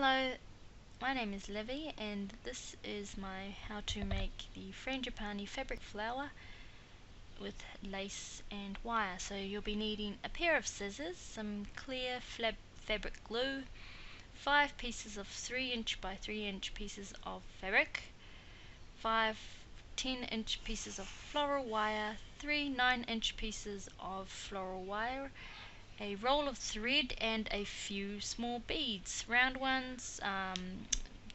Hello, my name is Livy and this is my how to make the frangipani fabric flower with lace and wire. So you'll be needing a pair of scissors, some clear fabric glue, 5 pieces of 3" by 3" pieces of fabric, 5 10" pieces of floral wire, 3 9" pieces of floral wire, a roll of thread and a few small beads, round ones.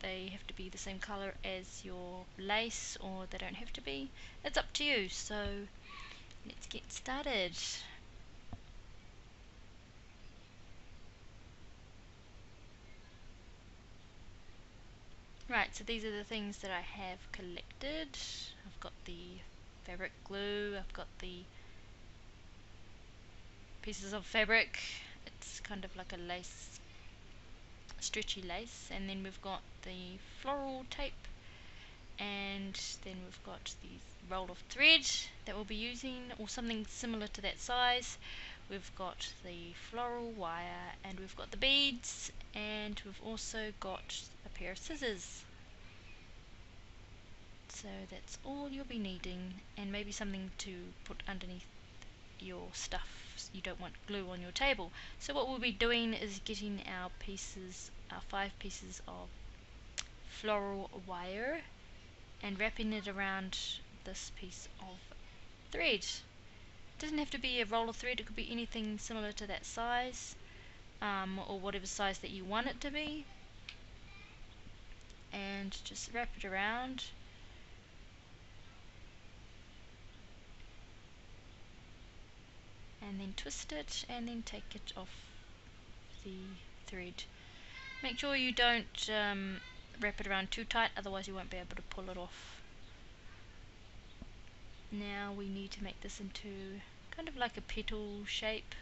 They have to be the same color as your lace, or they don't have to be. It's up to you. So let's get started. Right, so these are the things that I have collected. I've got the fabric glue, I've got the pieces of fabric. It's kind of like a lace, stretchy lace, and then we've got the floral tape, and then we've got the roll of thread that we'll be using, or something similar to that size. We've got the floral wire, and we've got the beads, and we've also got a pair of scissors. So that's all you'll be needing, and maybe something to put underneath your stuff. You don't want glue on your table. So what we'll be doing is getting our 5 pieces of floral wire and wrapping it around this piece of thread. It doesn't have to be a roll of thread, it could be anything similar to that size, or whatever size that you want it to be, and just wrap it around. And then twist it, and then take it off the thread. Make sure you don't wrap it around too tight, otherwise you won't be able to pull it off. Now we need to make this into kind of like a petal shape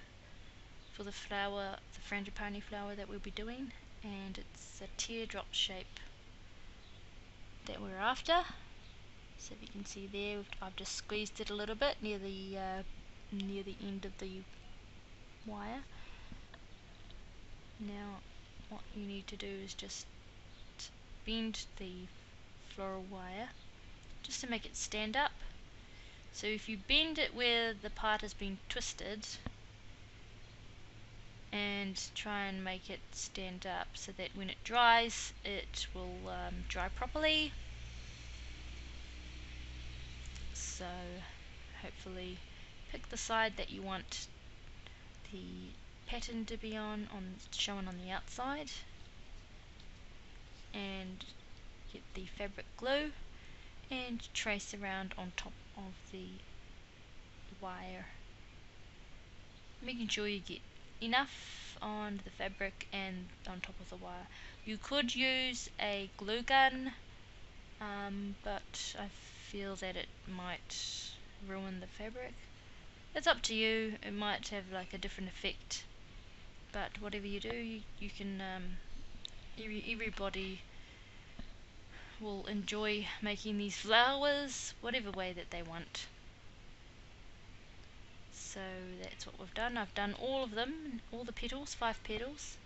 for the flower, the frangipani flower that we'll be doing, and it's a teardrop shape that we're after. So if you can see there, I've just squeezed it a little bit near the end of the wire. Now what you need to do is just bend the floral wire just to make it stand up. So if you bend it where the part has been twisted, and try and make it stand up so that when it dries it will dry properly. So hopefully pick the side that you want the pattern to be shown on the outside, and get the fabric glue and trace around on top of the wire, making sure you get enough on the fabric and on top of the wire. You could use a glue gun, but I feel that it might ruin the fabric. It's up to you, it might have like a different effect, but whatever you do, you can everybody will enjoy making these flowers whatever way that they want. So that's what we've done. I've done all of them, all the petals, 5 petals.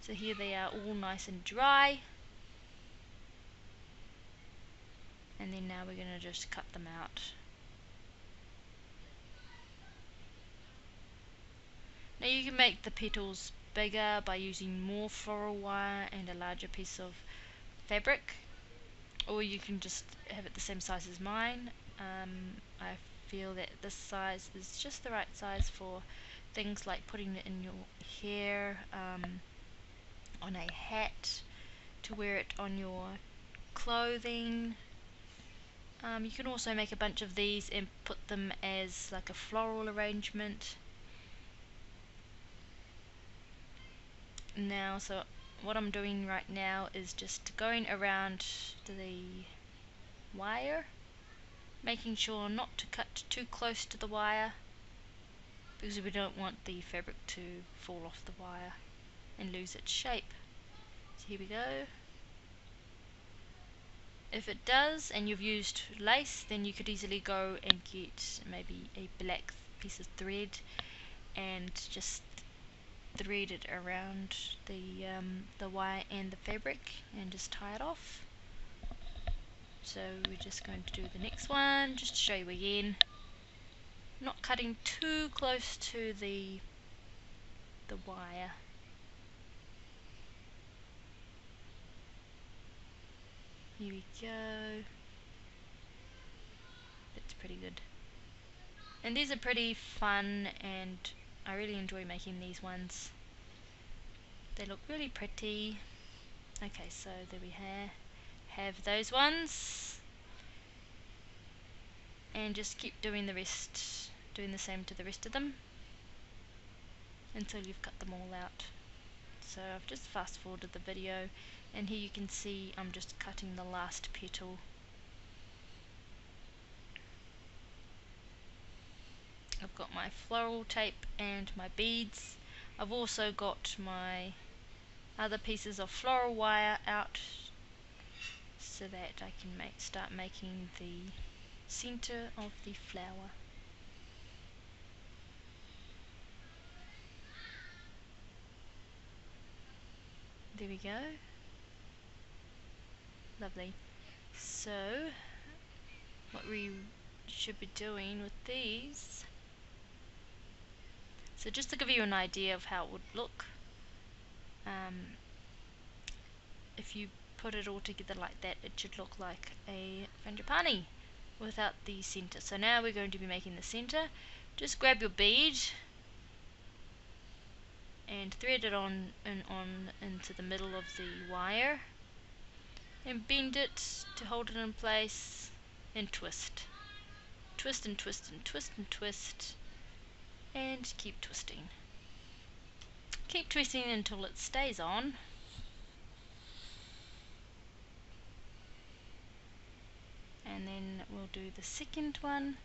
So here they are, all nice and dry. And then now we're going to just cut them out. Now you can make the petals bigger by using more floral wire and a larger piece of fabric, or you can just have it the same size as mine. I feel that this size is just the right size for things like putting it in your hair, on a hat, to wear it on your clothing. You can also make a bunch of these and put them as like a floral arrangement. Now, so what I'm doing right now is just going around the wire, making sure not to cut too close to the wire, because we don't want the fabric to fall off the wire and lose its shape. So here we go. If it does and you've used lace, then you could easily go and get maybe a black piece of thread and just thread it around the wire and the fabric and just tie it off. So we're just going to do the next one, just to show you again. Not cutting too close to the wire. Here we go. That's pretty good. And these are pretty fun, and I really enjoy making these ones. They look really pretty. Okay, so there we have those ones, and just keep doing the rest, doing the same to the rest of them until you've cut them all out. So I've just fast forwarded the video, and here you can see I'm just cutting the last petal. I've got my floral tape and my beads. I've also got my other pieces of floral wire out so that I can start making the center of the flower. There we go. Lovely. So what we should be doing with these, so just to give you an idea of how it would look, if you put it all together like that, it should look like a frangipani without the center. So now we're going to be making the center. Just grab your bead and thread it on into the middle of the wire and bend it to hold it in place and twist. Twist and twist and twist and twist and keep twisting. Keep twisting until it stays on. And then we'll do the second one.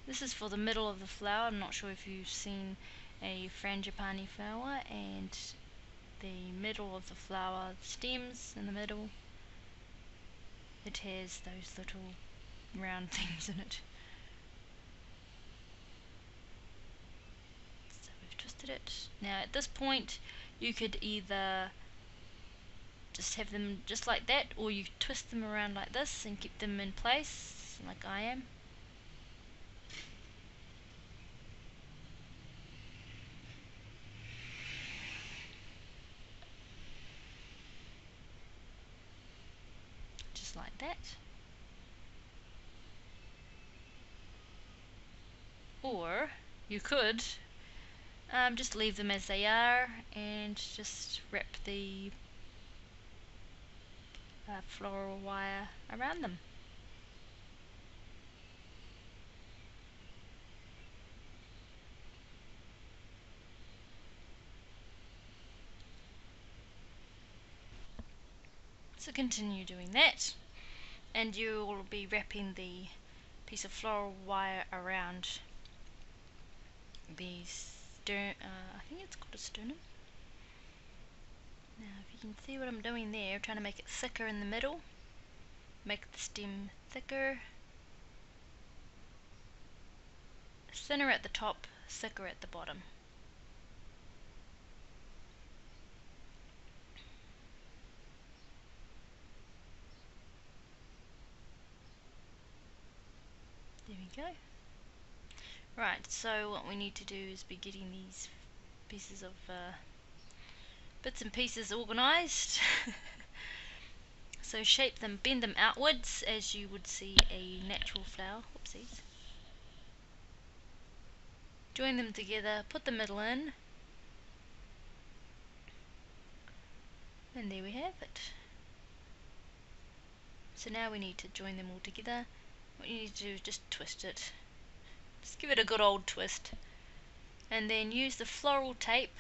This is for the middle of the flower. I'm not sure if you've seen a frangipani flower, and the middle of the flower, the stems in the middle, it has those little round things in it. So we've twisted it. Now at this point you could either just have them just like that, or you twist them around like this and keep them in place like I am. Just like that. Or you could just leave them as they are and just wrap the floral wire around them. So continue doing that, and you will be wrapping the piece of floral wire around the I think it's called a sternum. Now if you can see what I'm doing there, trying to make it thicker in the middle, make the stem thicker, thinner at the top, thicker at the bottom. There we go. Right, so what we need to do is be getting these pieces of bits and pieces organized. So shape them, bend them outwards as you would see a natural flower. Whoopsies. Join them together, put the middle in, and there we have it. So now we need to join them all together. What you need to do is just twist it. Just give it a good old twist, and then use the floral tape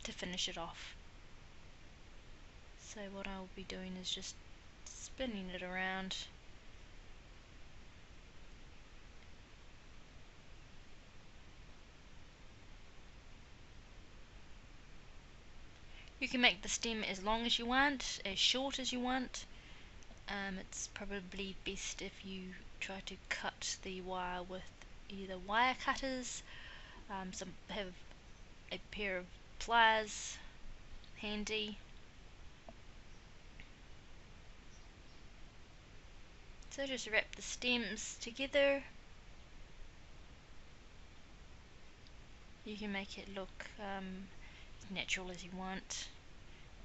to finish it off. So what I'll be doing is just spinning it around. You can make the stem as long as you want, as short as you want. It's probably best if you try to cut the wire with either wire cutters. Some have a pair of pliers handy. So just wrap the stems together. You can make it look as natural as you want,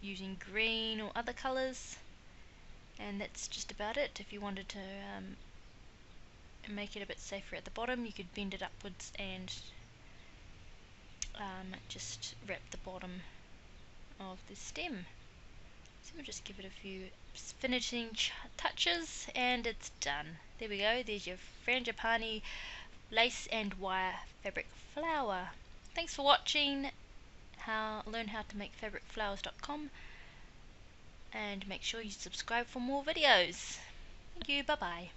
using green or other colours, and that's just about it. If you wanted to make it a bit safer at the bottom, you could bend it upwards and just wrap the bottom of the stem. So we'll just give it a few finishing touches and it's done. There we go, there's your frangipani lace and wire fabric flower. Thanks for watching. Learn how to make fabricflowers.com, and make sure you subscribe for more videos. Thank you, bye bye.